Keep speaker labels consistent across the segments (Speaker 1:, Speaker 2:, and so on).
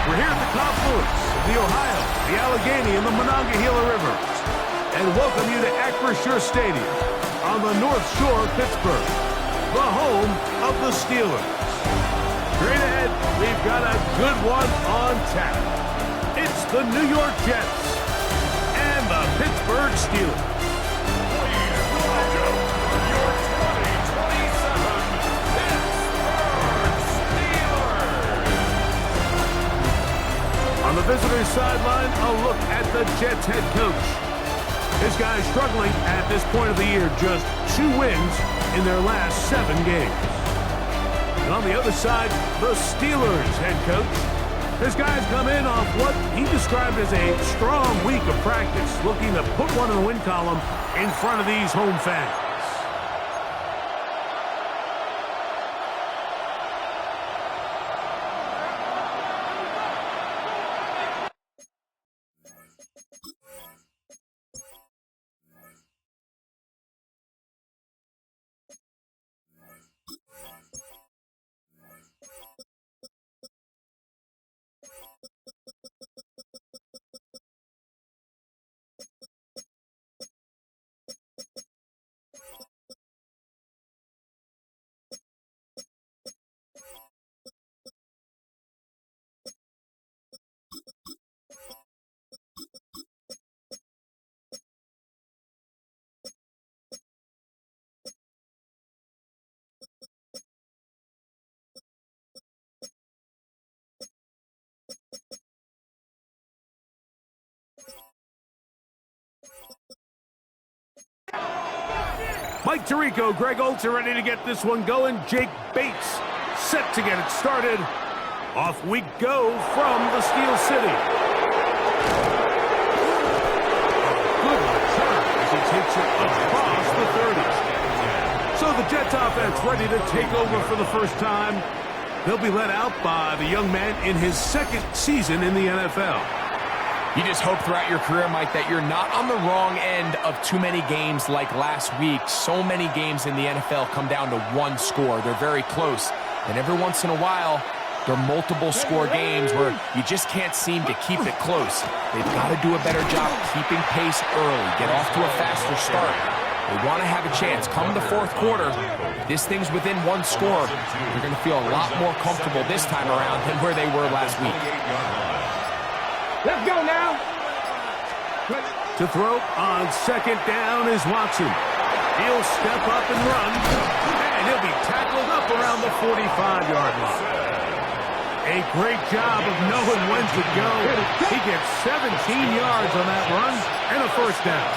Speaker 1: We're here at the confluence of the Ohio, the Allegheny, and the Monongahela Rivers, and welcome you to Acrisure Stadium on the North Shore of Pittsburgh, the home of the Steelers. Straight ahead, we've got a good one on tap. It's the New York Jets and the Pittsburgh Steelers. On the visitor's sideline, a look at the Jets head coach. This guy is struggling at this point of the year, just 2 wins in their last 7 games. And on the other side, the Steelers head coach. This guy's come in off what he described as a strong week of practice, looking to put one in the win column in front of these home fans. Mike Tirico, Greg Oltz are ready to get this one going. Jake Bates set to get it started. Off we go from the Steel City. Good return as he takes it across the 30. So the Jets offense ready to take over for the first time. They'll be led out by the young man in his 2nd season in the NFL.
Speaker 2: You just hope throughout your career, Mike, that you're not on the wrong end of too many games like last week. So many games in the NFL come down to 1 score. They're very close. And every once in a while, there are multiple score games where you just can't seem to keep it close. They've got to do a better job keeping pace early, get off to a faster start. They want to have a chance. Come the 4th quarter, if this thing's within 1 score, you're going to feel a lot more comfortable this time around than where they were last week.
Speaker 3: Let's go now.
Speaker 1: To throw on 2nd down is Watson. He'll step up and run, and he'll be tackled up around the 45-yard line. A great job of knowing when to go. He gets 17 yards on that run and a 1st down.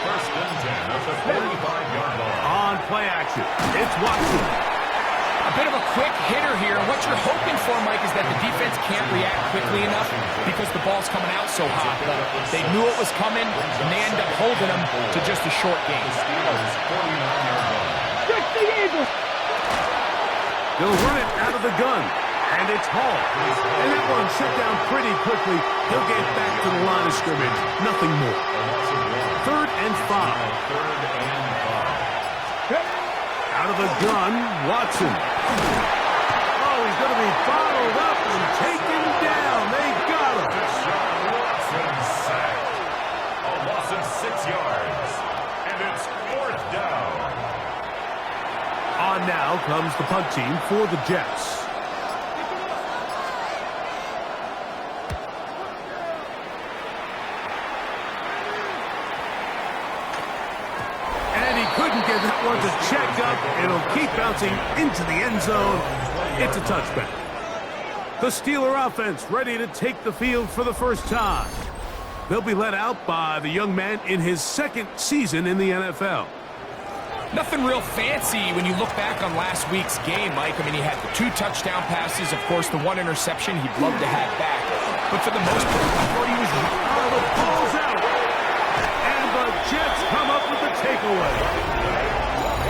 Speaker 4: 1st and 10 at the 45-yard line.
Speaker 1: On play action, it's Watson.
Speaker 2: A bit of a quick hitter here. What you're hoping for, Mike, is that the defense can't react quickly enough because the ball's coming out so hot. But they knew it was coming, and they end up holding them to just a short game.
Speaker 1: They'll run it out of the gun, and it's Hall. And that one shut down pretty quickly. He'll get back to the line of scrimmage. Nothing more. 3rd and 5. Out of the gun, Watson. Oh, he's going to be followed up and taken down. They got him.
Speaker 4: Watson sacked. A loss of 6 yards. And it's 4th down.
Speaker 1: On now comes the punt team for the Jets. Couldn't get that one to check up. It'll keep bouncing into the end zone. It's a touchback. The Steeler offense ready to take the field for the first time. They'll be led out by the young man in his 2nd season in the NFL.
Speaker 2: Nothing real fancy when you look back on last week's game, Mike. I mean, he had the 2 touchdown passes, of course, the 1 interception he'd love to have back. But for the most part, I thought he was...
Speaker 1: Oh, the ball's out. And the Jets come up with the takeaway.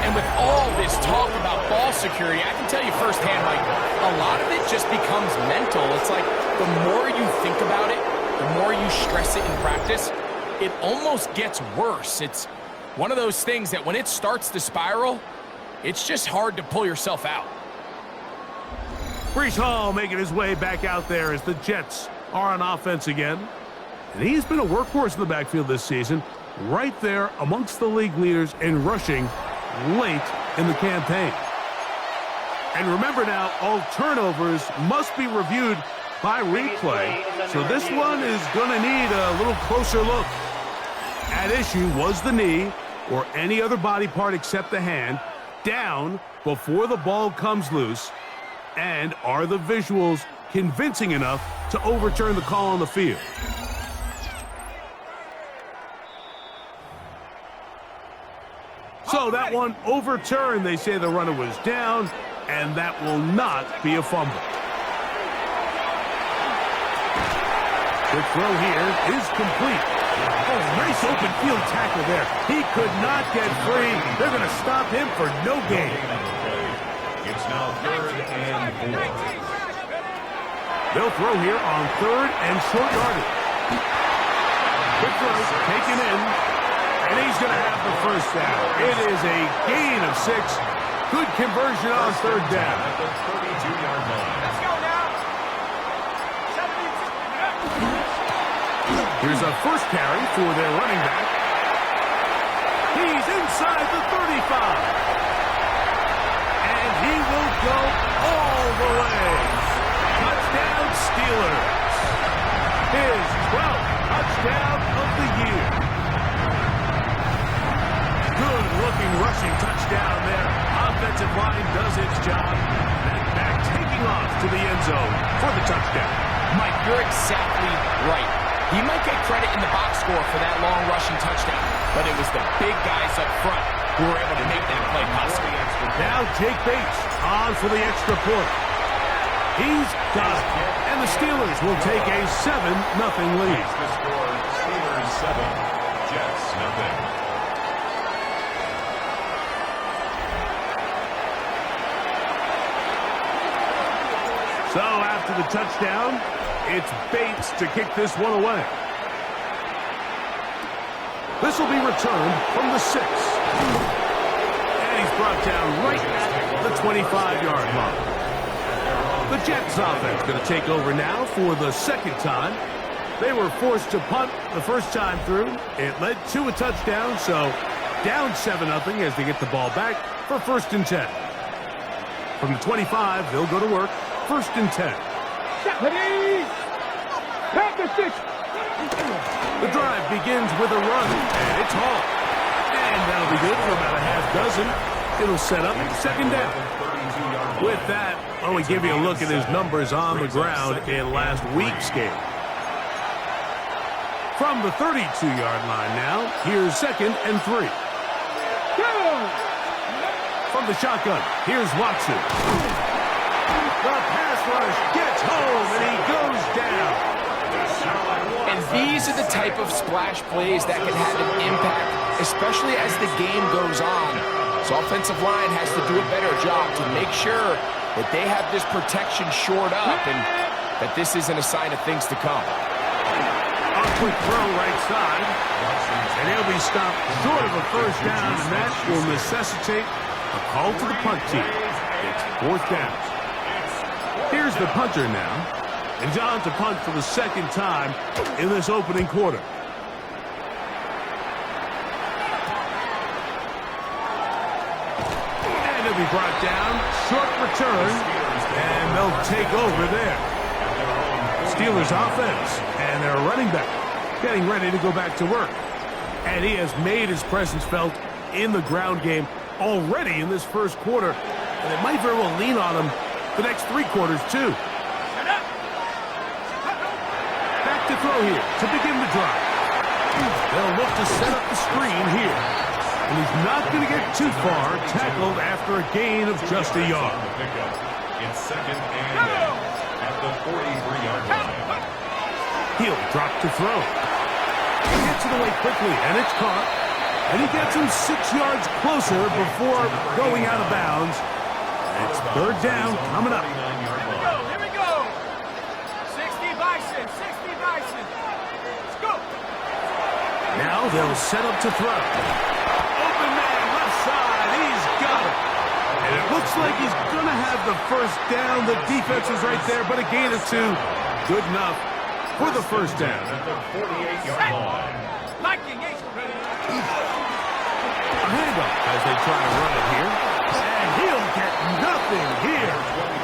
Speaker 2: And with all this talk about ball security, I can tell you firsthand, Mike, a lot of it just becomes mental. It's like the more you think about it, the more you stress it in practice, it almost gets worse. It's one of those things that when it starts to spiral, it's just hard to pull yourself out.
Speaker 1: Breece Hall making his way back out there as the Jets are on offense again. And he's been a workhorse in the backfield this season, right there amongst the league leaders in rushing late in the campaign. And remember now, all turnovers must be reviewed by replay, so this one is going to need a little closer look. At issue was the knee, or any other body part except the hand, down before the ball comes loose, and are the visuals convincing enough to overturn the call on the field? So that one overturned. They say the runner was down, and that will not be a fumble. Quick throw here is complete. Oh, nice open field tackle there. He could not get free. They're going to stop him for no gain.
Speaker 4: It's now 3rd and 4.
Speaker 1: They'll throw here on 3rd and short yardage. Quick throw taken in, and he's going to have the first down. It is a gain of 6. Good conversion on 3rd down.
Speaker 4: At the 32-yard line.
Speaker 3: Let's go now.
Speaker 1: Here's a first carry for their running back. He's inside the 35. And he will go all the way. Touchdown Steelers. His 12th touchdown of the year. Good-looking rushing touchdown there. Offensive line does its job. And back taking off to the end zone for the touchdown.
Speaker 2: Mike, you're exactly right. He might get credit in the box score for that long rushing touchdown, but it was the big guys up front who were able to make that play possible.
Speaker 1: Now Jake Bates on for the extra point. He's got it. And the Steelers will take a 7-0 lead.
Speaker 4: The score, Steelers 7, Jets 0.
Speaker 1: So after the touchdown, it's Bates to kick this one away. This will be returned from the 6. And he's brought down right at the 25-yard line. The Jets offense going to take over now for the second time. They were forced to punt the first time through. It led to a touchdown, so down 7-0 as they get the ball back for 1st and 10. From the 25, they'll go to work. 1st and 10. The drive begins with a run, and it's Hall. And that'll be good for about a half dozen. It'll set up 2nd down. With that, I'll only give you a look at his numbers on the ground in last week's game. From the 32-yard line now, here's 2nd and 3. From the shotgun, here's Watson. The pass rush gets home, and he goes down.
Speaker 2: And these are the type of splash plays that can have an impact, especially as the game goes on. So offensive line has to do a better job to make sure that they have this protection shored up and that this isn't a sign of things to come.
Speaker 1: A quick throw right side, and he'll be stopped short of a first down, and that will necessitate a call to the punt team. It's 4th down. Here's the punter now, and John to punt for the 2nd time in this opening quarter. And he'll be brought down, short return, and they'll take over there. Steelers offense, and their running back getting ready to go back to work. And he has made his presence felt in the ground game already in this first quarter, and it might very well lean on him the next 3 quarters, too. Back to throw here to begin the drive. They'll look to set up the screen here. And he's not going to get too far, tackled after a gain of just a yard.
Speaker 4: It's 2nd and 8 at the 43-yard line.
Speaker 1: He'll drop to throw. He gets it away quickly, and it's caught. And he gets him 6 yards closer before going out of bounds. It's 3rd down coming up.
Speaker 3: Here we go. 60 Bison, 60 Bison. Let's go.
Speaker 1: Now they'll set up to throw. Open man, left side. He's got it. And it looks Looks like he's going to have the first down. The defense is right there, but a gain of 2. Good enough for the first down.
Speaker 4: At the 48-yard line.
Speaker 1: A handoff as they try to run it here. And he'll get nothing here.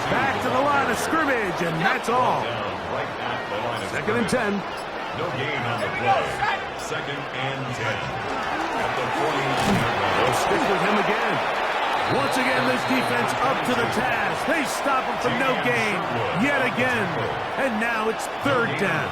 Speaker 1: Back to the line of scrimmage, and that's all.
Speaker 4: Right at the line of
Speaker 1: 2nd and 10.
Speaker 4: No gain on the play. 2nd and 10. At the 49-yard line.
Speaker 1: They'll stick with him again. Once again, this defense up to the task. They stop him for no gain yet again. And now it's 3rd down.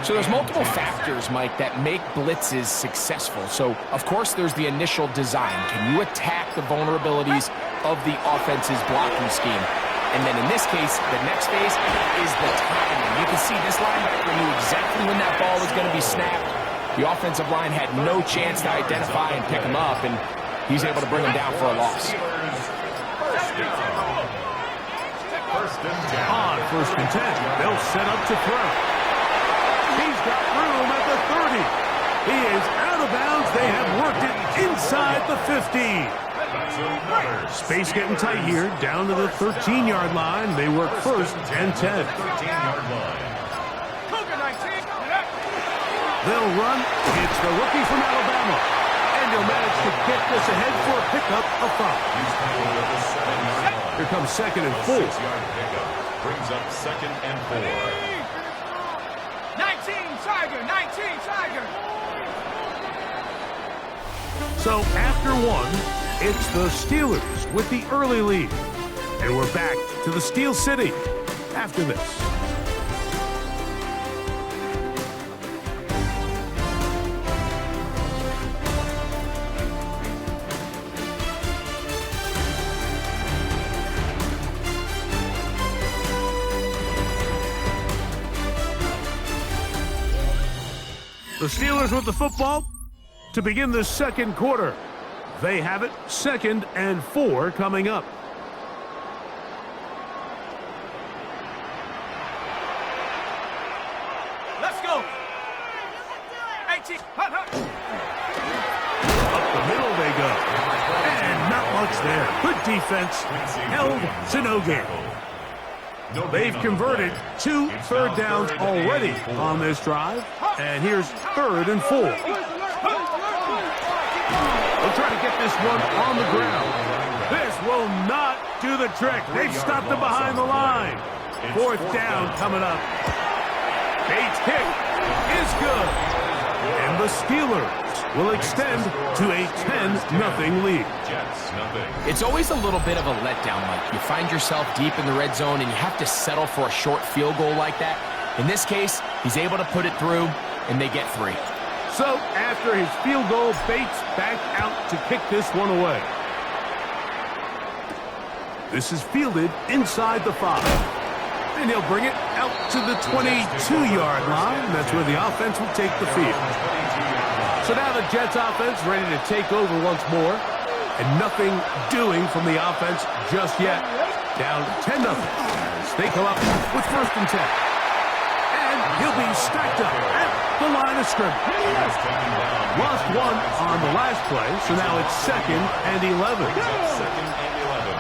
Speaker 2: So there's multiple factors, Mike, that make blitzes successful. So, of course, there's the initial design. Can you attack the vulnerabilities of the offense's blocking scheme? And then in this case, the next phase is the timing. You can see this linebacker knew exactly when that ball was going to be snapped. The offensive line had no chance to identify and pick him up, and he's able to bring him down for a loss.
Speaker 4: First and 10.
Speaker 1: On 1st and 10, they'll set up to throw. He's got room at the 30. He is out of bounds. They have worked it inside the 50. Space getting tight here, down to the 13-yard line. They work 1st and 10.
Speaker 4: 13-yard line.
Speaker 1: They'll run. It's the rookie from Alabama. And he'll manage to get this ahead for a pickup of 5. Here comes 2nd and 4.
Speaker 4: 6-yard pickup brings up 2nd and 4.
Speaker 3: 19 Tiger.
Speaker 1: So after 1, it's the Steelers with the early lead. And we're back to the Steel City after this. The Steelers with the football to begin the 2nd quarter. They have it, 2nd and 4 coming up.
Speaker 3: Let's go. 18.
Speaker 1: Up the middle they go. And not much there. Good defense. Held to no gain. They've converted 2 third downs already on this drive. And here's 3rd and 4. They'll try to get this one on the ground. This will not do the trick. They've stopped him behind the line. 4th down coming up. Bates' kick is good. And the Steelers will extend to a 10-0 lead.
Speaker 2: It's always a little bit of a letdown, Mike. You find yourself deep in the red zone and you have to settle for a short field goal like that. In this case, he's able to put it through, and they get 3.
Speaker 1: So after his field goal, Bates back out to kick this one away. This is fielded inside the 5. And he'll bring it out to the 22-yard line. That's where the offense will take the field. So now the Jets offense ready to take over once more. And nothing doing from the offense just yet. Down 10-0 as they come up with 1st and 10. And he'll be stacked up at the line of scrimmage. Lost 1 on the last play, so now it's 2nd and 11.
Speaker 4: 2nd and 11.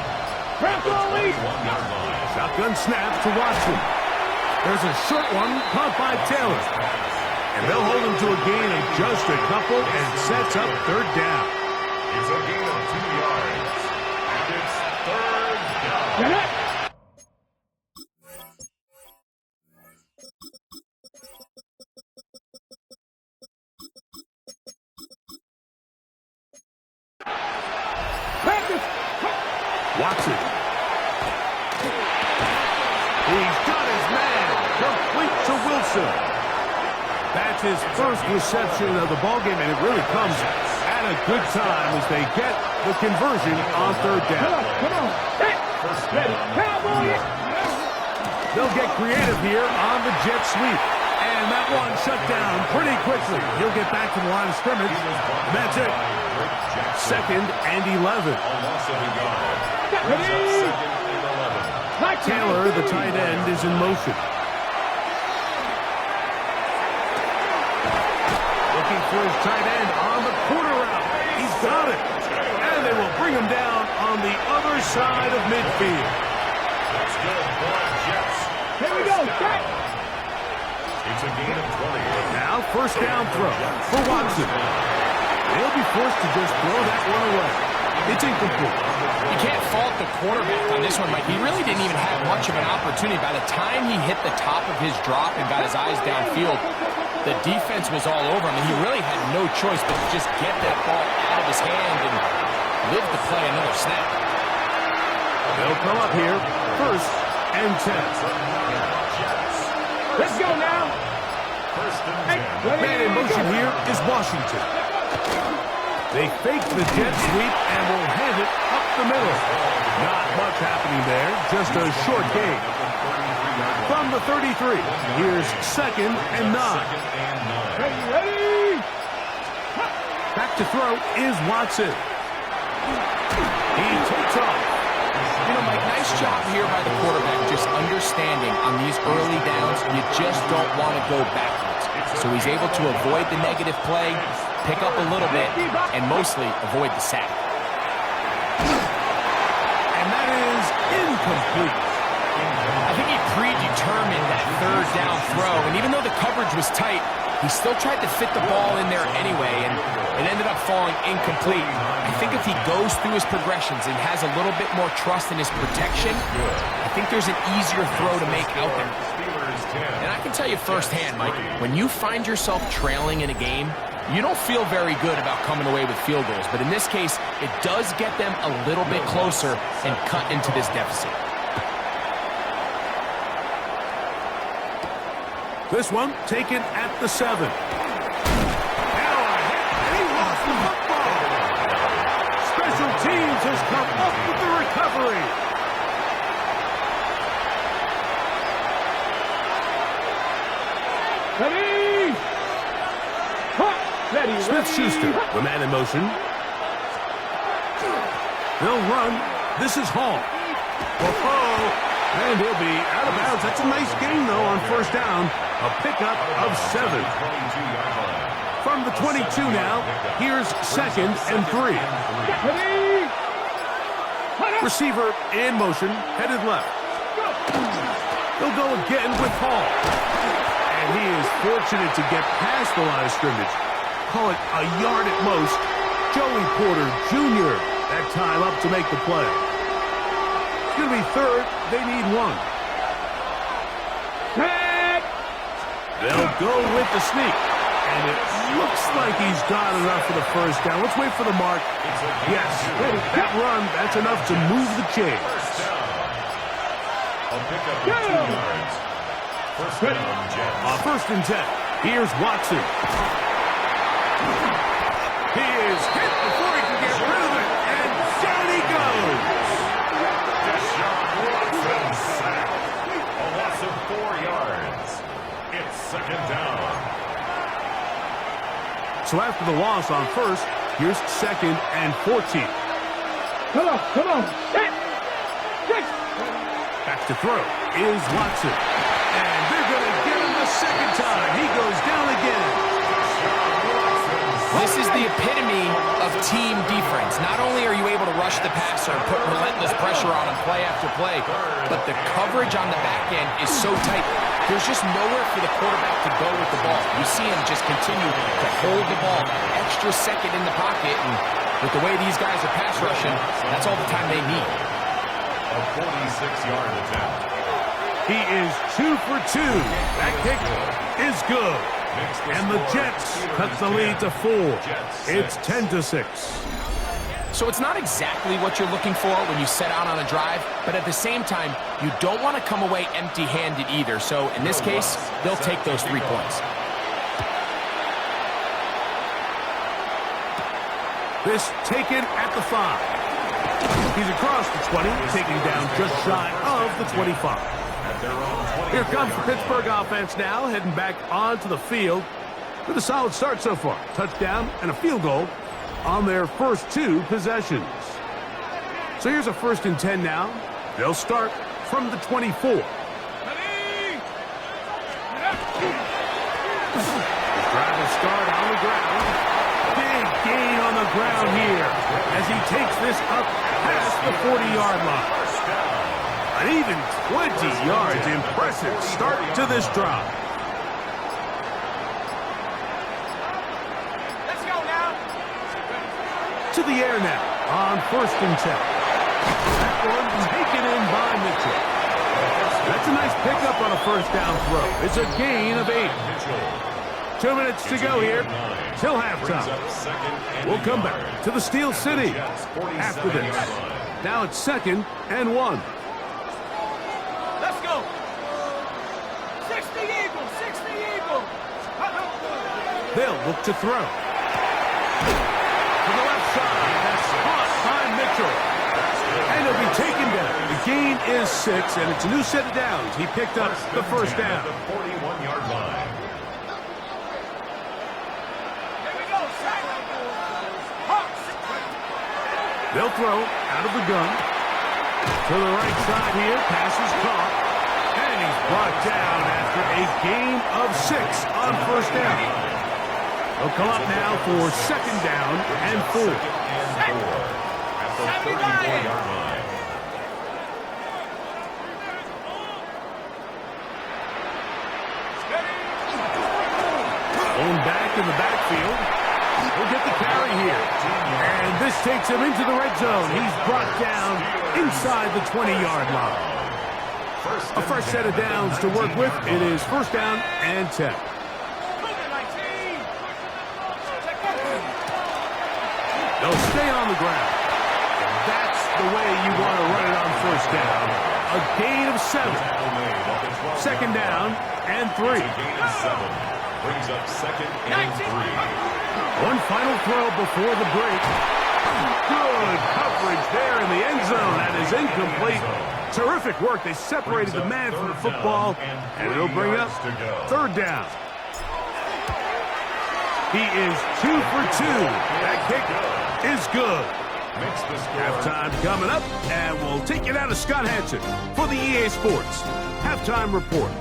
Speaker 1: Shotgun snap to Watson. There's a short one caught by Taylor. And they'll hold him to a gain of just a couple and sets up 3rd down.
Speaker 4: It's a gain of 2 yards. And it's 3rd down.
Speaker 1: Watson. He's got his man. Complete to Wilson. That's his first reception of the ballgame, and it really comes at a good time as they get the conversion on 3rd down.
Speaker 3: Come on. Ready. Cowboy.
Speaker 1: They'll get creative here on the jet sweep. And that one shut down pretty quickly. He'll get back to the line of scrimmage. And that's it. 2nd and 11. Taylor, the tight end, is in motion. Looking for his tight end on the corner route. He's got it. And they will bring bring him down on the other side of midfield.
Speaker 4: That's good for the Jets.
Speaker 3: Here we go, Jack.
Speaker 4: It's a gain of 20.
Speaker 1: Now first down throw for Watson. They'll be forced to just throw that one away. It's incomplete.
Speaker 2: You can't fault the quarterback on this one, Mike. He really didn't even have much of an opportunity. By the time he hit the top of his drop and got his eyes downfield, the defense was all over him, and he really had no choice but to just get that ball out of his hand and live to play another snap.
Speaker 1: They'll come up here, first and 10.
Speaker 3: Let's go now.
Speaker 4: First and 10.
Speaker 1: Man in motion here is Washington. They fake the jet sweep and will hand it up the middle. Not much happening there, just a short gain. From the 33, here's second and 9.
Speaker 3: Ready?
Speaker 1: Back to throw is Watson. He takes off.
Speaker 2: You know, Mike, nice job here by the quarterback, just understanding on these early downs, you just don't want to go backwards. So he's able to avoid the negative play, pick up a little bit, and mostly avoid the sack.
Speaker 1: And that is incomplete.
Speaker 2: I think he predetermined that third down throw, and even though the coverage was tight, he still tried to fit the ball in there anyway, and it ended up falling incomplete. I think if he goes through his progressions and has a little bit more trust in his protection, I think there's an easier throw to make out there. And I can tell you firsthand, Mike, when you find yourself trailing in a game, you don't feel very good about coming away with field goals. But in this case, it does get them a little bit closer and cut into this deficit.
Speaker 1: This one taken at the 7. Now a hit, and he lost the football. Special teams has come up with the recovery.
Speaker 3: Ready? Ready.
Speaker 1: Smith-Schuster, the man in motion. They'll run. This is Hall. Whoa. And he'll be out of bounds. That's a nice gain, though, on first down. A pickup of 7. From the 22 now, here's second and 3. Receiver in motion, headed left. They'll go again with Hall. And he is fortunate to get past the line of scrimmage. Call it a yard at most. Joey Porter Jr. that time up to make the play. It's going to be third. They need 1. They'll go with the sneak. And it looks like he's got enough for the first down. Let's wait for the mark. Yes, that run, that's enough to move the chains.
Speaker 4: A pickup of 2 yards. First down, Jets.
Speaker 1: On first and 10, here's Watson. He is hit before he can get rid of it, and down he goes.
Speaker 4: Deshaun Watson sacked. A loss of 4 yards. It's second down.
Speaker 1: So after the loss on first, here's second and 14.
Speaker 3: Come on.
Speaker 1: Back to throw is Watson. And they're going to get him the second time. He goes down again.
Speaker 2: This is the epitome of team defense. Not only are you able to rush the passer and put relentless pressure on him play after play, but the coverage on the back end is so tight. There's just nowhere for the quarterback to go with the ball. You see him just continue to hold the ball extra second in the pocket, and with the way these guys are pass rushing, that's all the time they need.
Speaker 4: A 46-yard attempt.
Speaker 1: He is 2 for 2. That kick is good. And the Jets cut the lead to 4. It's 10-6.
Speaker 2: So it's not exactly what you're looking for when you set out on a drive, but at the same time, you don't want to come away empty-handed either. So in this case, they'll take those 3 points.
Speaker 1: This taken at the 5. He's across the 20, taking down just shy of the 25. Here comes the Pittsburgh offense now, heading back onto the field with a solid start so far. Touchdown and a field goal on their first 2 possessions. So here's a first and 10 now. They'll start from the 24. The drive will start on the ground. Big gain on the ground here as he takes this up past the 40-yard line. An even 20 yards. Impressive start to this drive.
Speaker 3: Let's go now.
Speaker 1: To the air now on 1st and 10. That one taken in by Mitchell. That's a nice pickup on a 1st down throw. It's a gain of 8. 2 minutes to go here till halftime. We'll come back to the Steel City after this. Now it's 2nd and 1.
Speaker 3: Let's go. 60 Eagles, 60 Eagles.
Speaker 1: They'll look to throw. To the left side. That's caught by Mitchell. And he'll be taken down. The gain is 6, and it's a new set of downs. He picked up the 1st down.
Speaker 4: The 41-yard line.
Speaker 3: Here we go, silent. Hawks.
Speaker 1: They'll throw out of the gun. To the right side here. Pass is caught. And he's brought down after a gain of 6 on 1st down. They'll come up now for 2nd down and 4.
Speaker 4: At the 34-yard line.
Speaker 1: Going back in the backfield. He'll get the carry here. And this takes him into the red zone. He's brought down inside the 20-yard line. A fresh set of downs to work with. It is 1st down and 10. They'll stay on the ground. That's the way you want to run it on 1st down. A gain of 7. 2nd down and 3.
Speaker 4: Brings up 2nd and 3.
Speaker 1: One final throw before the break. Good coverage there in the end zone. That is incomplete. Terrific work. They separated the man from the football, and it'll bring up 3rd down. He is 2 for 2. That kick is good. Halftime coming up, and we'll take you down to Scott Hansen for the EA Sports Halftime Report.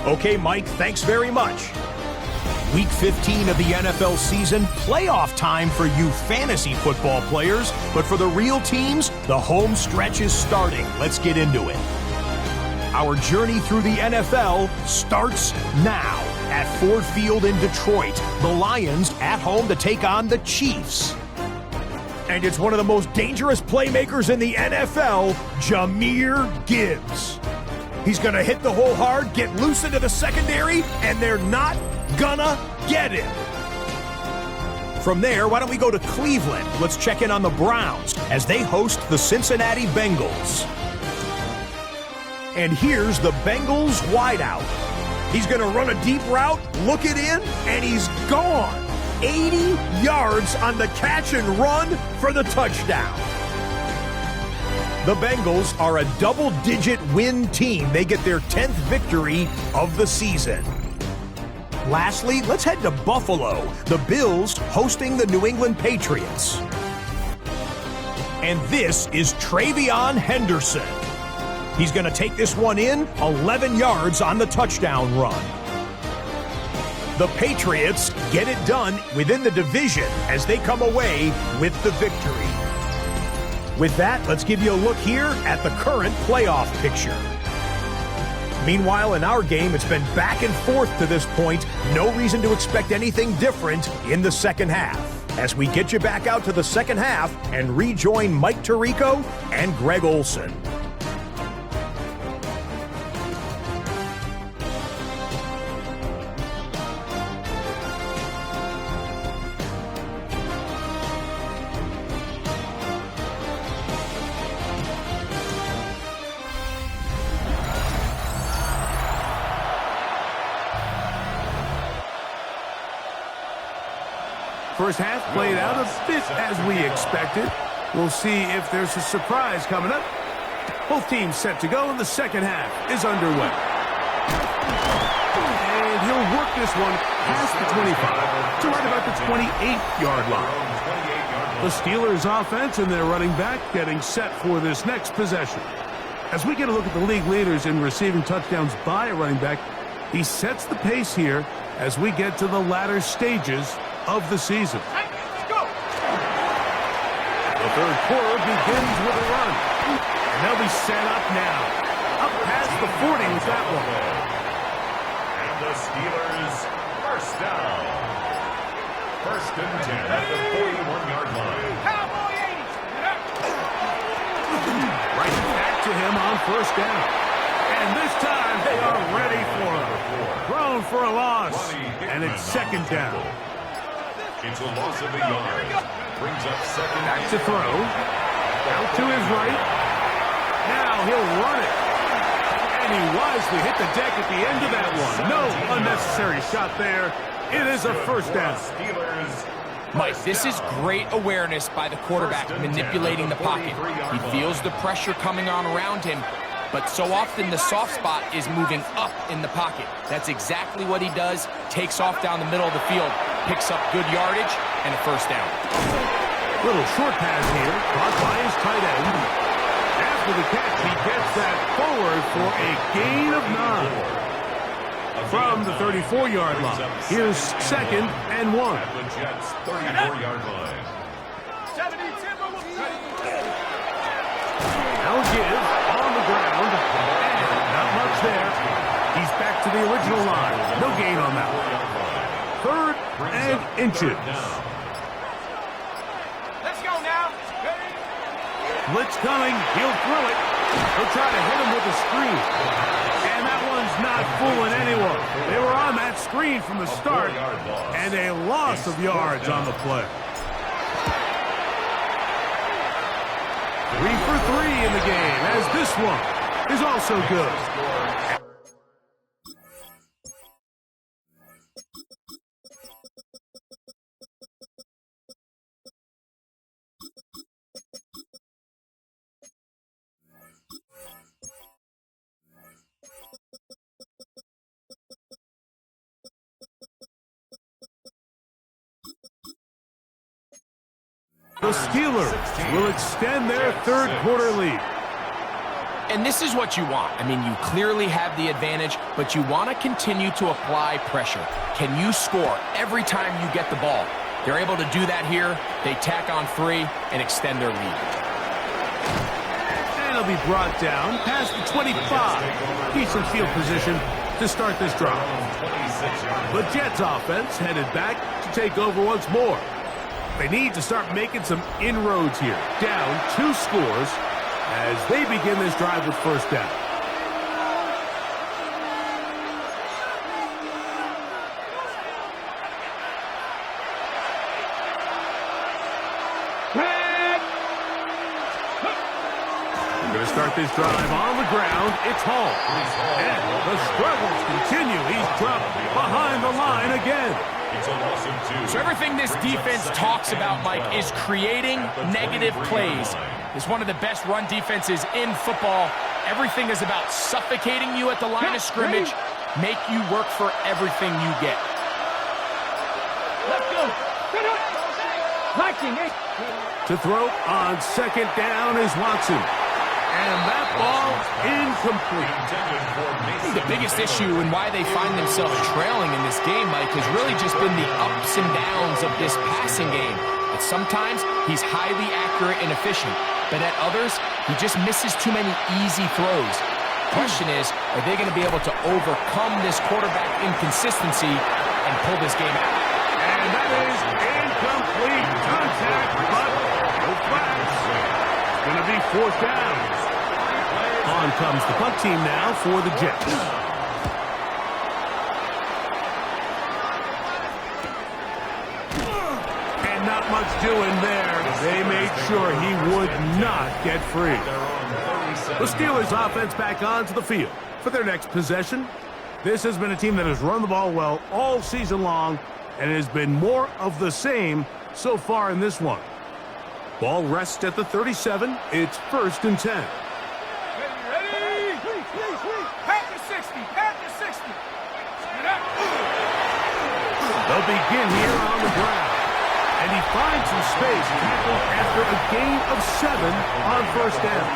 Speaker 5: Okay, Mike, thanks very much. Week 15 of the NFL season, playoff time for you fantasy football players, but for the real teams, the home stretch is starting. Let's get into it. Our journey through the NFL starts now at Ford Field in Detroit. The Lions at home to take on the Chiefs. And it's one of the most dangerous playmakers in the NFL, Jahmyr Gibbs. He's going to hit the hole hard, get loose into the secondary, and they're not gonna get him. From there, why don't we go to Cleveland? Let's check in on the Browns as they host the Cincinnati Bengals. And here's the Bengals wideout. He's going to run a deep route, look it in, and he's gone. 80 yards on the catch and run for the touchdown. The Bengals are a double-digit win team. They get their 10th victory of the season. Lastly, let's head to Buffalo. The Bills hosting the New England Patriots. And this is Travion Henderson. He's going to take this one in, 11 yards on the touchdown run. The Patriots get it done within the division as they come away with the victory. With that, let's give you a look here at the current playoff picture. Meanwhile, in our game, it's been back and forth to this point. No reason to expect anything different in the second half. As we get you back out to the second half and rejoin Mike Tirico and Greg Olson.
Speaker 1: First half played out a bit as we expected. We'll see if there's a surprise coming up. Both teams set to go, and the second half is underway. And he'll work this one past the 25 to right about the 28-yard line. The Steelers' offense and their running back getting set for this next possession. As we get a look at the league leaders in receiving touchdowns by a running back, he sets the pace here as we get to the latter stages of the season.
Speaker 3: Let's go.
Speaker 1: The third quarter begins with a run. And they'll be set up now. Up past the 40 with that one.
Speaker 4: And the Steelers first down. First and 10 at the 41-yard line.
Speaker 3: Cowboy 80.
Speaker 1: Right back to him on first down. And this time they are ready for him. Thrown for a loss. And it's second down.
Speaker 4: It's a loss of a yard. Brings up second.
Speaker 1: Back to throw. Out to his right. Now he'll run it. And he wisely hit the deck at the end of that one. No unnecessary shot there. It is a first down.
Speaker 2: Mike, this is great awareness by the quarterback manipulating the pocket. He feels the pressure coming on around him, but so often the soft spot is moving up in the pocket. That's exactly what he does. Takes off down the middle of the field, picks up good yardage, and a first down.
Speaker 1: Little short pass here, caught by his tight end. After the catch, he gets that forward for a gain of 9. From the 34-yard line. Here's second and 1.
Speaker 4: At the Jets' 34-yard line.
Speaker 3: 70 Timber.
Speaker 1: Now give on the ground. And not much there. He's back to the original line. No gain on that one. Third and inches.
Speaker 3: Let's go now.
Speaker 1: Blitz coming. He'll throw it. He'll try to hit him with a screen. And that one's not fooling anyone. They were on that screen from the start. And a loss of yards on the play. 3 for 3 in the game, as this one is also good. The Steelers will extend their third quarter lead.
Speaker 2: And this is what you want. I mean, you clearly have the advantage, but you want to continue to apply pressure. Can you score every time you get the ball? They're able to do that here. They tack on 3 and extend their lead.
Speaker 1: And it'll be brought down past the 25. Decent field position to start this drive. The Jets offense headed back to take over once more. They need to start making some inroads here. Down 2 scores as they begin this drive with first down. We're going to start this drive on the ground. It's Hall. And the struggles continue. He's dropped behind the line again.
Speaker 2: So everything this defense talks about, Mike, is creating negative plays. It's one of the best run defenses in football. Everything is about suffocating you at the line of scrimmage, make you work for everything you get.
Speaker 3: Let's go.
Speaker 1: To throw on second down is Watson. And that ball incomplete.
Speaker 2: I think the biggest issue and why they find themselves trailing in this game, Mike, has really just been the ups and downs of this passing game. But sometimes he's highly accurate and efficient, but at others, he just misses too many easy throws. Question is, are they going to be able to overcome this quarterback inconsistency and pull this game out?
Speaker 1: And that is incomplete contact, but no flags. It's going to be fourth down. On comes the punt team now for the Jets. And not much doing there. They made sure he would not get free. The Steelers offense back onto the field for their next possession. This has been a team that has run the ball well all season long, and it has been more of the same so far in this one. Ball rests at the 37. It's first and 10. They'll begin here on the ground. And he finds some space tackled after a gain of 7 on first down.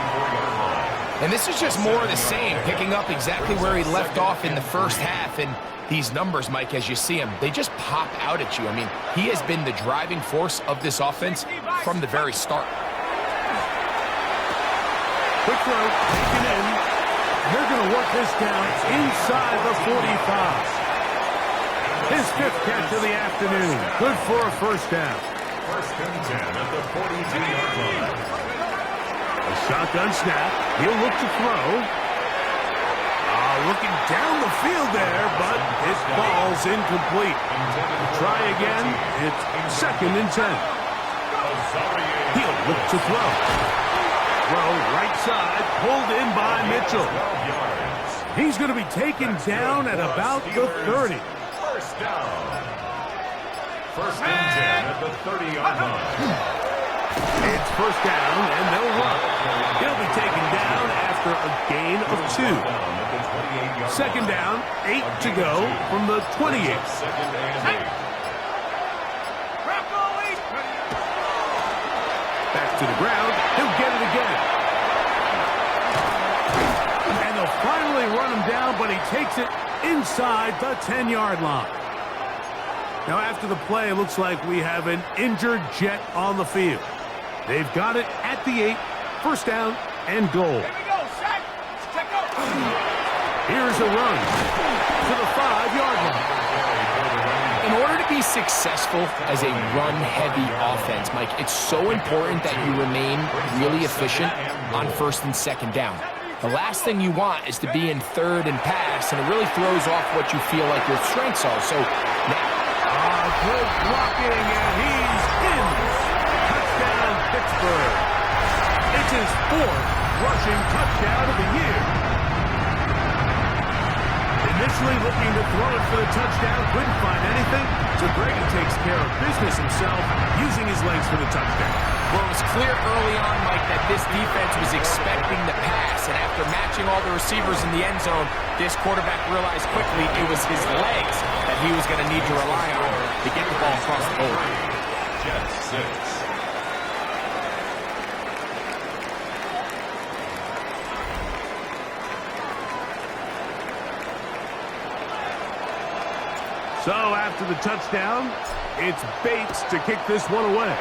Speaker 2: And this is just more of the same, picking up exactly where he left off in the first half. And these numbers, Mike, as you see him, they just pop out at you. I mean, he has been the driving force of this offense from the very start.
Speaker 1: Quick throw, taken in. They're going to work this down inside the 45. His 5th catch of the afternoon. Good for a first down.
Speaker 4: First and 10 at the 42-yard line.
Speaker 1: A shotgun snap. He'll look to throw. Looking down the field there, but it falls incomplete. Try again. It's 2nd and 10. He'll look to throw. Throw right side, pulled in by Mitchell. He's going to be taken down at about the 30.
Speaker 4: First down. First and 10 at the 30-yard line.
Speaker 1: It's first down, and they'll run. He'll be taken down after a gain of 2. 2nd down, 8 to go from the 28. Back to the ground. He'll get it again. And they'll finally run him down, but he takes it inside the 10-yard line. Now, after the play, it looks like we have an injured Jet on the field. They've got it at the 8, first down and goal. Here's a run to the 5-yard line.
Speaker 2: In order to be successful as a run-heavy offense, Mike, it's so important that you remain really efficient on 1st and 2nd down. The last thing you want is to be in 3rd and pass, and it really throws off what you feel like your strengths are. So now,
Speaker 1: good blocking, and he's in. Touchdown, Pittsburgh. It's his 4th rushing touchdown of the year. Initially looking to throw it for the touchdown, couldn't find anything, so Grady takes care of business himself, using his legs for the touchdown.
Speaker 2: Well, it was clear early on, Mike, that this defense was expecting the pass, and after matching all the receivers in the end zone, this quarterback realized quickly it was his legs that he was going to need to rely on to get the ball across the goal.
Speaker 4: Jets 6.
Speaker 1: So after the touchdown, it's Bates to kick this one away.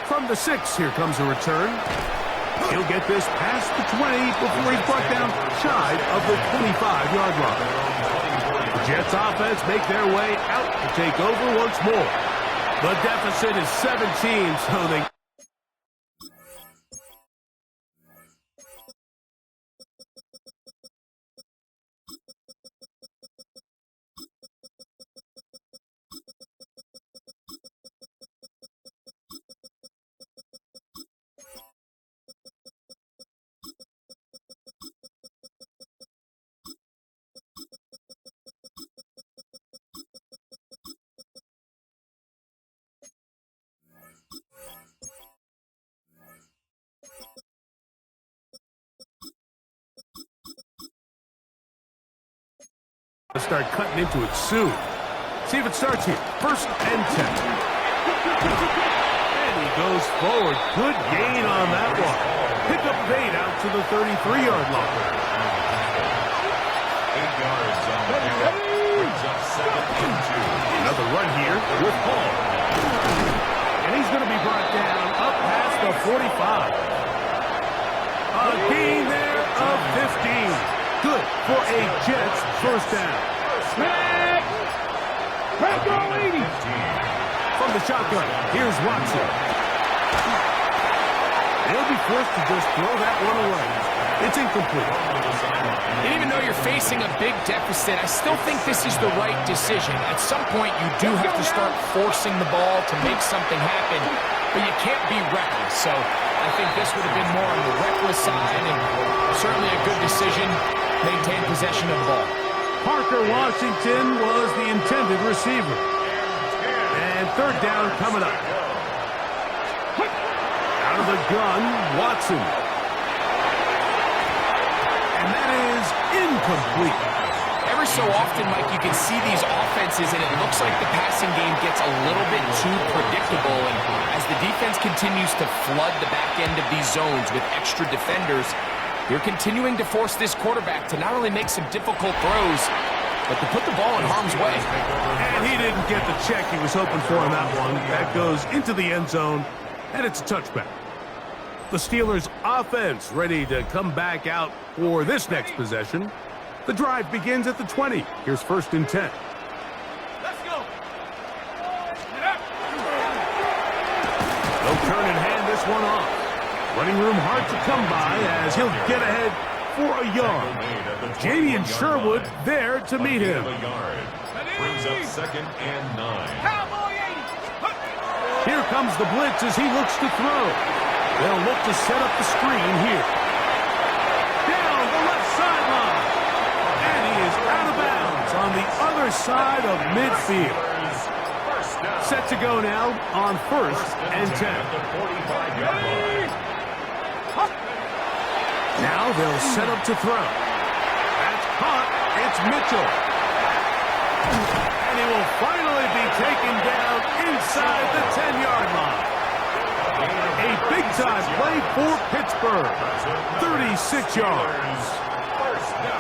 Speaker 1: From the 6, here comes a return. He'll get this past the 20 before he's brought down shy of the 25-yard line. The Jets offense make their way out to take over once more. The deficit is 17, so they... Start cutting into it soon. See if it starts here. 1st and 10. And he goes forward. Good gain on that one. Pick up 8 out to the 33-yard line.
Speaker 4: 8 yards on the pickup. Brings up 2nd and 2.
Speaker 1: Another run here with Paul. And he's going to be brought down up past the 45. A gain there of 15. Good for a Jets first down. From the shotgun, here's Watson. He'll be forced to just throw that one away. It's incomplete.
Speaker 2: And even though you're facing a big deficit, I still think this is the right decision. At some point, you do have to start forcing the ball to make something happen, but you can't be reckless. So I think this would have been more on the reckless side, and certainly a good decision. Maintain possession of the ball.
Speaker 1: Parker Washington was the intended receiver. And 3rd down coming up. Out of the gun, Watson. And that is incomplete.
Speaker 2: Every so often, Mike, you can see these offenses, and it looks like the passing game gets a little bit too predictable. And as the defense continues to flood the back end of these zones with extra defenders. They're continuing to force this quarterback to not only make some difficult throws, but to put the ball in harm's way.
Speaker 1: And he didn't get the check he was hoping for on that one. That goes into the end zone, and it's a touchback. The Steelers' offense ready to come back out for this next possession. The drive begins at the 20. Here's 1st and 10.
Speaker 3: Let's go. Get up.
Speaker 1: They'll turn and hand this one off. Running room hard to come by as he'll get ahead for a yard. Jamie and Sherwood there to meet him.
Speaker 4: Brings up 2nd and 9.
Speaker 3: Cowboy 80.
Speaker 1: Here comes the blitz as he looks to throw. They'll look to set up the screen here. Down the left sideline. And he is out of bounds on the other side of midfield. Set to go now on 1st and 10. Now they'll set up to throw. That's caught. It's Mitchell. And he will finally be taken down inside the 10-yard line. A big-time play for Pittsburgh. 36 yards.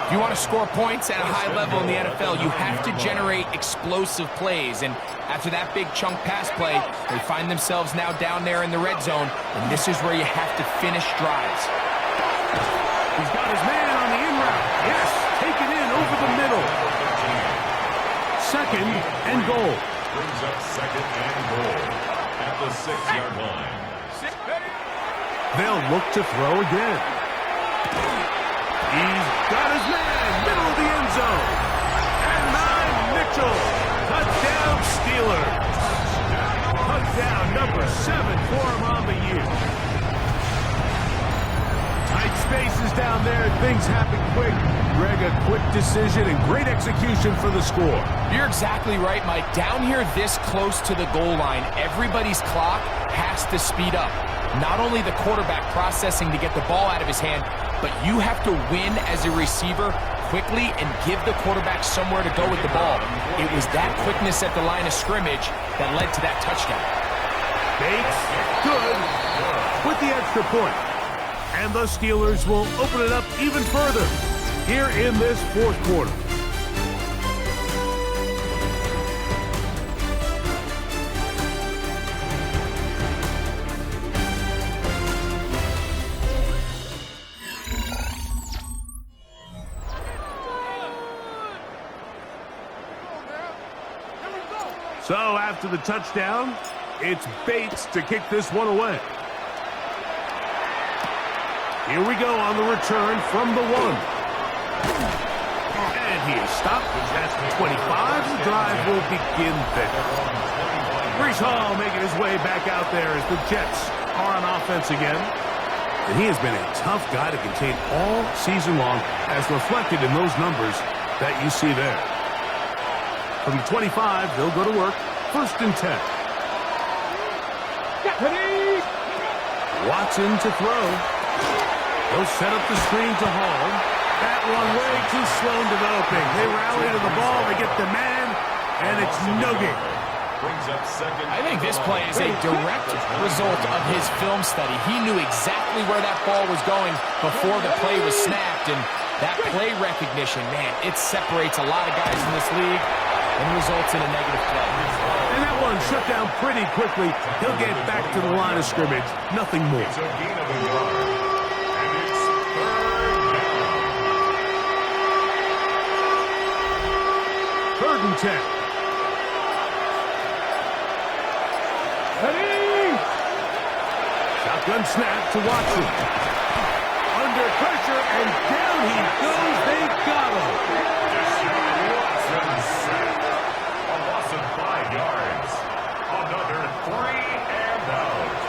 Speaker 2: If you want to score points at a high level in the NFL, you have to generate explosive plays. And after that big chunk pass play, they find themselves now down there in the red zone. And this is where you have to finish drives.
Speaker 1: He's got his man on the in route. Yes, take it in over the middle. 2nd and goal.
Speaker 4: Brings up 2nd and goal at the 6-yard line.
Speaker 1: They'll look to throw again. He's got his man, middle of the end zone. And 9, Mitchell. Touchdown, Steelers. Touchdown number 7 for him on the year. Tight spaces down there. Things happen quick. Greg, a quick decision and great execution for the score.
Speaker 2: You're exactly right, Mike. Down here this close to the goal line, everybody's clock has to speed up. Not only the quarterback processing to get the ball out of his hand, but you have to win as a receiver quickly and give the quarterback somewhere to go with the ball. It was that quickness at the line of scrimmage that led to that touchdown.
Speaker 1: Bates, good, with the extra point. And the Steelers will open it up even further here in this 4th quarter. So after the touchdown, it's Bates to kick this one away. Here we go on the return from the 1. And he is stopped at the 25. The drive will begin there. Breece Hall making his way back out there as the Jets are on offense again. And he has been a tough guy to contain all season long, as reflected in those numbers that you see there. From the 25, they'll go to work. 1st and 10. Watson to throw. They'll set up the screen to Hall. That one way too slow in developing. They rally to the ball. They get the man, and it's no gain.
Speaker 4: Brings up 2nd.
Speaker 2: I think this play is a direct result of his film study. He knew exactly where that ball was going before the play was snapped, and that play recognition, man, it separates a lot of guys in this league and results in a negative play.
Speaker 1: And that one shut down pretty quickly. He'll get back to the line of scrimmage. Nothing more.
Speaker 4: It's a gain of a yard. And it's 3rd down.
Speaker 1: 3rd and 10. Shotgun snap to Watson. Under pressure, and down he goes. They got him.
Speaker 4: Watson sack. A loss of 5 yards. Another 3 and out.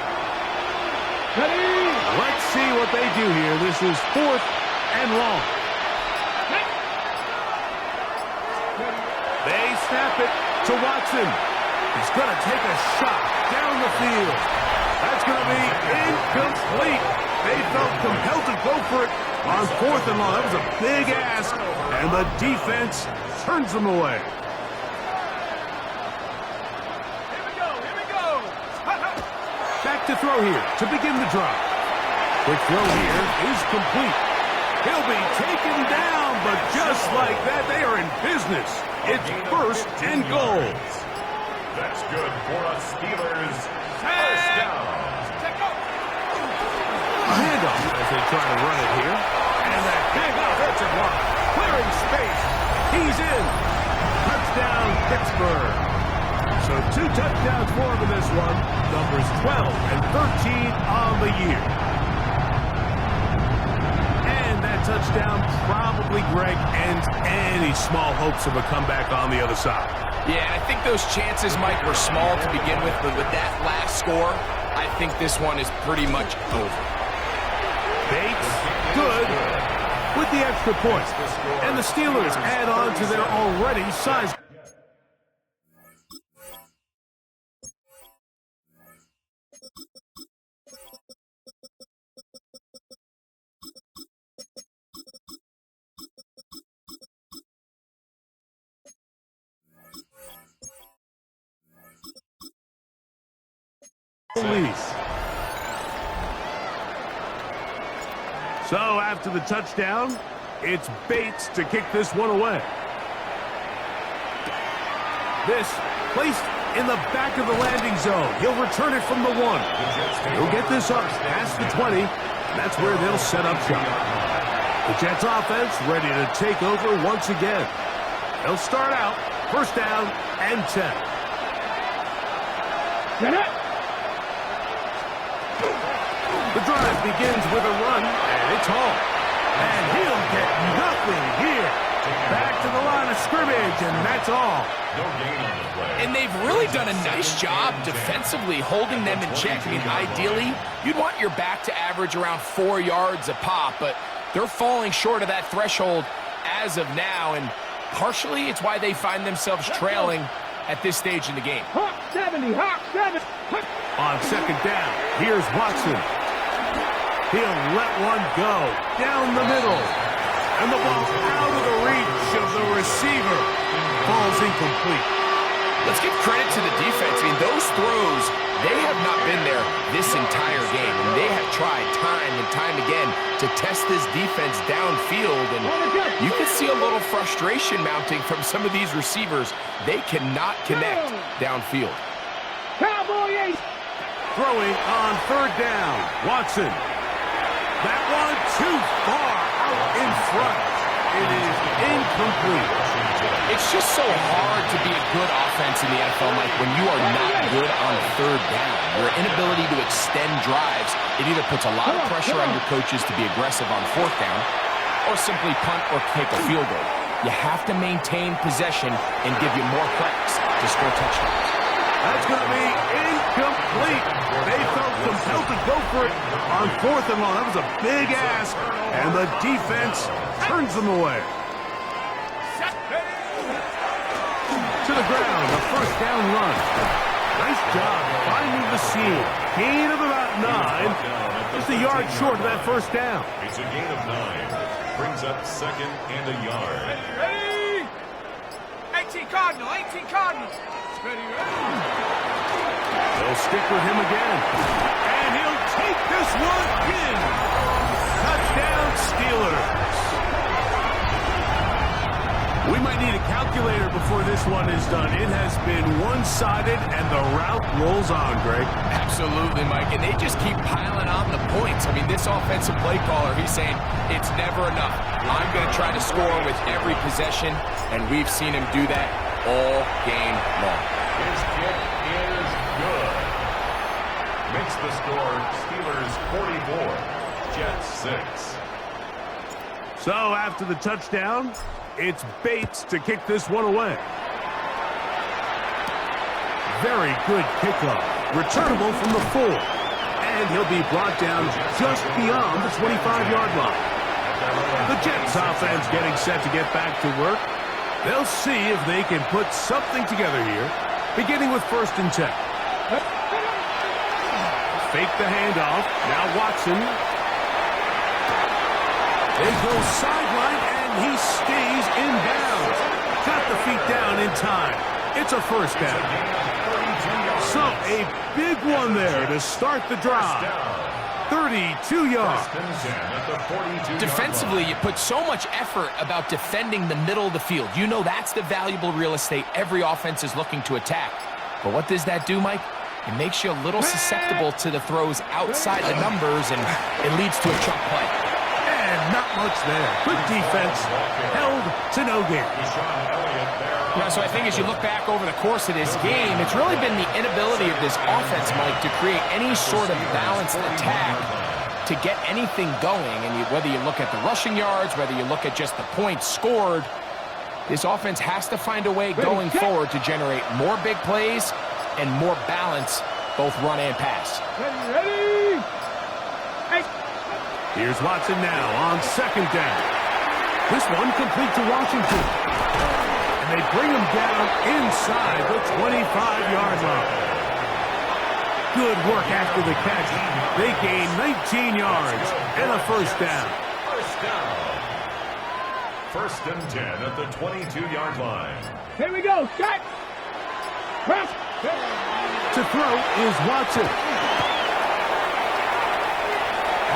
Speaker 1: Let's see what they do here. This is 4th and long. They snap it to Watson. He's going to take a shot down the field. That's going to be incomplete. They felt compelled to go for it on 4th and long. That was a big ask, and the defense turns them away.
Speaker 3: Here we go.
Speaker 1: Back to throw here to begin the drive. Quick throw here is complete. He'll be taken down, but just like that, they are in business. It's first and goal.
Speaker 4: That's good for a Steelers first down.
Speaker 1: Handoff as they try to run it here. And that big offensive line clearing space. He's in. Touchdown, Pittsburgh. So 2 touchdowns for him in this one. Numbers 12 and 13 on the year. And that touchdown probably, Greg, ends any small hopes of a comeback on the other side.
Speaker 2: Yeah, I think those chances, Mike, were small to begin with, but with that last score, I think this one is pretty much over.
Speaker 1: Bates, good, with the extra point. And the Steelers add on to their already sized. So after the touchdown, it's Bates to kick this one away. This placed in the back of the landing zone. He'll return it from the 1. He'll get this up past the 20, and that's where they'll set up shop. The Jets offense ready to take over once again. They'll start out first down and 10.
Speaker 3: Get it!
Speaker 1: The drive begins with a run, and it's home. And he'll get nothing here. Back to the line of scrimmage, and that's all.
Speaker 4: No gain on the play.
Speaker 2: And they've really done a nice job defensively holding them in check. I mean, ideally, you'd want your back to average around 4 yards a pop, but they're falling short of that threshold as of now, and partially it's why they find themselves trailing at this stage in the game.
Speaker 3: Hawk 70, Hawk 70.
Speaker 1: On second down, here's Watson. He'll let one go down the middle. And the ball out of the reach of the receiver. Falls incomplete.
Speaker 2: Let's give credit to the defense. I mean, those throws, they have not been there this entire game. And they have tried time and time again to test this defense downfield. And you can see a little frustration mounting from some of these receivers. They cannot connect downfield.
Speaker 3: Cowboy 8.
Speaker 1: Throwing on third down. Watson. That one too far out in front. It is incomplete.
Speaker 2: It's just so hard to be a good offense in the NFL, Mike, when you are not good on third down. Your inability to extend drives, it either puts a lot of pressure on your coaches to be aggressive on fourth down or simply punt or take a field goal. You have to maintain possession and give you more cracks to score touchdowns.
Speaker 1: That's going to be incomplete. They felt compelled to go for it on fourth and long. That was a big ask, and the defense turns them away. To the ground, a first down run. Nice job finding the seam. Gain of about 9. Just a yard short of that first down.
Speaker 4: It's a gain of 9. Brings up second and a yard.
Speaker 3: Ready? 18 Cardinal, 18 Cardinal. Ready, ready.
Speaker 1: They'll stick with him again. And he'll take this one in. Touchdown, Steelers. We might need a calculator before this one is done. It has been one-sided, and the route rolls on, Greg.
Speaker 2: Absolutely, Mike, and they just keep piling on the points. I mean, this offensive play caller, he's saying, it's never enough. I'm going to try to score with every possession, and we've seen him do that all game long.
Speaker 4: His kick is good. Makes the score Steelers 44, Jets 6.
Speaker 1: So after the touchdown, it's Bates to kick this one away. Very good kickoff. Returnable from the 4. And he'll be brought down just beyond the 25-yard line. The Jets offense getting set to get back to work. They'll see if they can put something together here, beginning with first and 10. Fake the handoff. Now Watson. They go sideline, and he stays in bounds. Got the feet down in time. It's a first down. So a big one there to start the drive. 32 yards.
Speaker 4: First and 10 at the 42-yard
Speaker 2: Defensively,
Speaker 4: line.
Speaker 2: you put so much effort about defending the middle of the field. You know that's the valuable real estate every offense is looking to attack. But what does that do, Mike? It makes you a little susceptible to the throws outside the numbers, and it leads to a chunk play.
Speaker 1: And not much there. Good defense. Held to no gain.
Speaker 2: Yeah, so I think as you look back over the course of this game, it's really been the inability of this offense, Mike, to create any sort of balanced attack to get anything going. And whether you look at the rushing yards, whether you look at just the points scored, this offense has to find a way going forward to generate more big plays and more balance, both run and pass.
Speaker 3: Ready? Hey.
Speaker 1: Here's Watson now on second down. This one complete to Washington. And they bring him down inside the 25-yard line. Good work after the catch. They gain 19 yards and a first down.
Speaker 4: First and 10 at the 22-yard line.
Speaker 3: Here we go. Set. Press.
Speaker 1: To throw is Watson.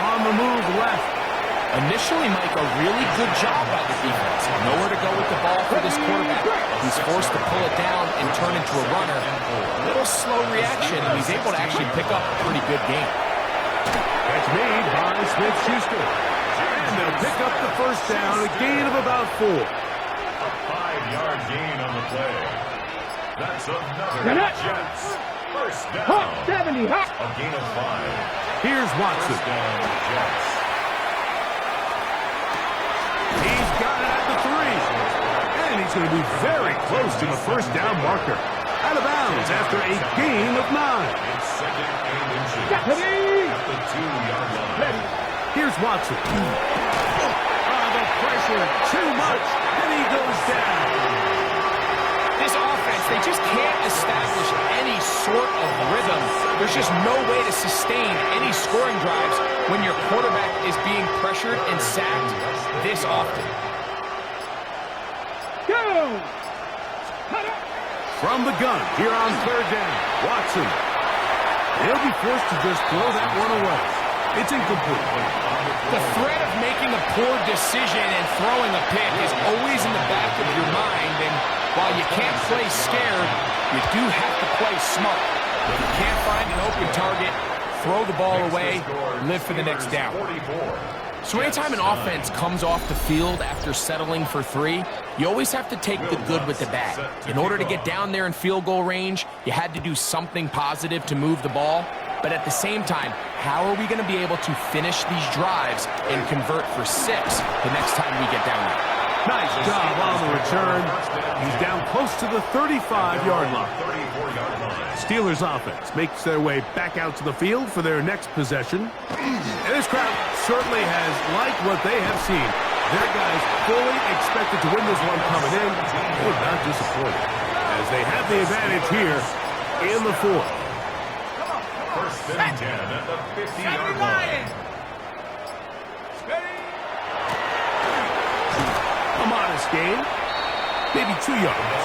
Speaker 1: On the move left.
Speaker 2: Initially, Mike, a really good job by the defense. Nowhere to go with the ball for this quarterback. He's forced to pull it down and turn into a runner. A little slow reaction, and he's able to actually pick up a pretty good game.
Speaker 1: That's made by Smith-Schuster. And they'll pick up the first down, a gain of about 4.
Speaker 4: A 5-yard gain on the play. That's another Jets. First down.
Speaker 3: Hot 70. Hot.
Speaker 4: A gain of 5.
Speaker 1: Here's Watson.
Speaker 4: First down, Jets.
Speaker 1: He's got it at the 3. And he's going to be very close to the first down marker. Out of bounds after a gain of 9.
Speaker 4: It's second and inches.
Speaker 3: Ready?
Speaker 4: At the 2-yard line.
Speaker 1: Here's Watson. The pressure, too much, and he goes down.
Speaker 2: This offense, they just can't establish any sort of rhythm. There's just no way to sustain any scoring drives when your quarterback is being pressured and sacked this often.
Speaker 3: Go.
Speaker 1: From the gun, here on third down, Watson. He'll be forced to just throw that one away. It's incomplete.
Speaker 2: The threat of making a poor decision and throwing a pick is always in the back of your mind, and while you can't play scared, you do have to play smart. If you can't find an open target, throw the ball away, live for the next down. So anytime an offense comes off the field after settling for 3, you always have to take the good with the bad. In order to get down there in field goal range, you had to do something positive to move the ball. But at the same time, how are we going to be able to finish these drives and convert for 6 the next time we get down there?
Speaker 1: Nice job on the return. He's down close to the 35-yard line. Steelers offense makes their way back out to the field for their next possession. And this crowd certainly has liked what they have seen. Their guys fully expected to win this one coming in. They were not disappointed as they have the advantage here in the 4th.
Speaker 4: First and 10 at the 50-yard line.
Speaker 1: A modest gain, maybe 2 yards.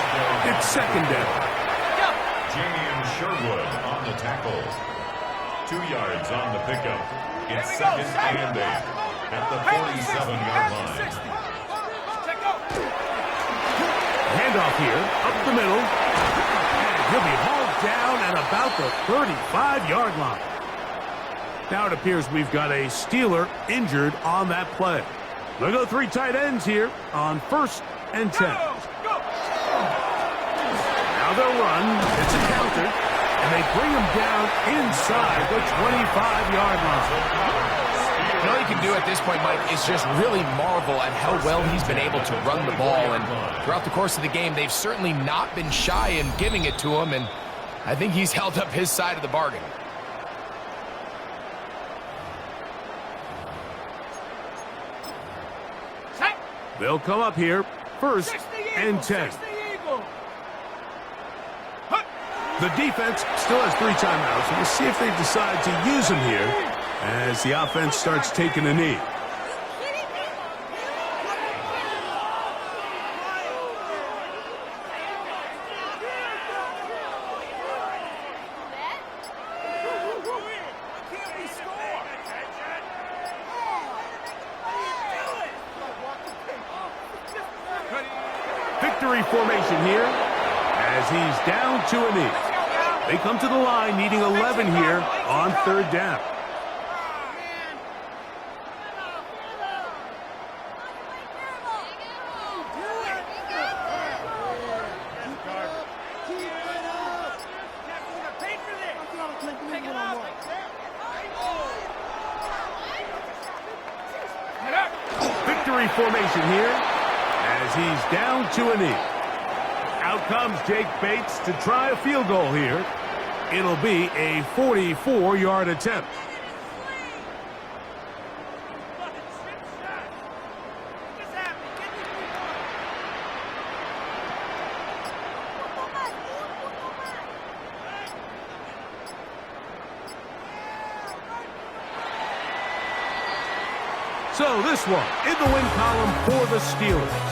Speaker 1: It's second down.
Speaker 4: James Sherwood on the tackle. 2 yards on the pickup. It's second and 8 at the 47-yard line.
Speaker 1: Handoff here, up the middle. And he'll be hauled down at about the 35-yard line. Now it appears we've got a Steeler injured on that play. They'll go 3 tight ends here on first and 10. Now they'll run. It's a counter. And they bring him down inside the 25-yard line.
Speaker 2: All you can do at this point, Mike, is just really marvel at how well he's been able to run the ball. And throughout the course of the game, they've certainly not been shy in giving it to him. And I think he's held up his side of the bargain.
Speaker 1: They'll come up here first and 10. The defense still has 3 timeouts. We'll see if they decide to use them here as the offense starts taking a knee. Victory formation here as he's down to a knee. They come to the line needing 11 here on third down. Victory formation here as he's down to a knee. Out comes Jake Bates to try a field goal here. It'll be a 44-yard attempt. So this one in the win column for the Steelers.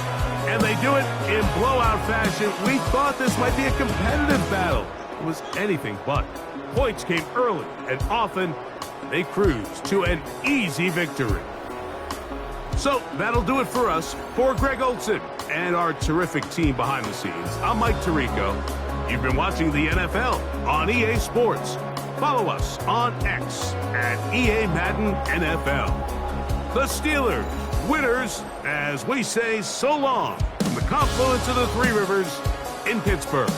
Speaker 1: And they do it in blowout fashion. We thought this might be a competitive battle. It was anything but. Points came early and often. They cruised to an easy victory. So that'll do it for us. For Greg Olson and our terrific team behind the scenes, I'm Mike Tirico. You've been watching the NFL on EA Sports. Follow us on X at EA Madden NFL. The Steelers, winners, as we say so long from the confluence of the Three Rivers in Pittsburgh.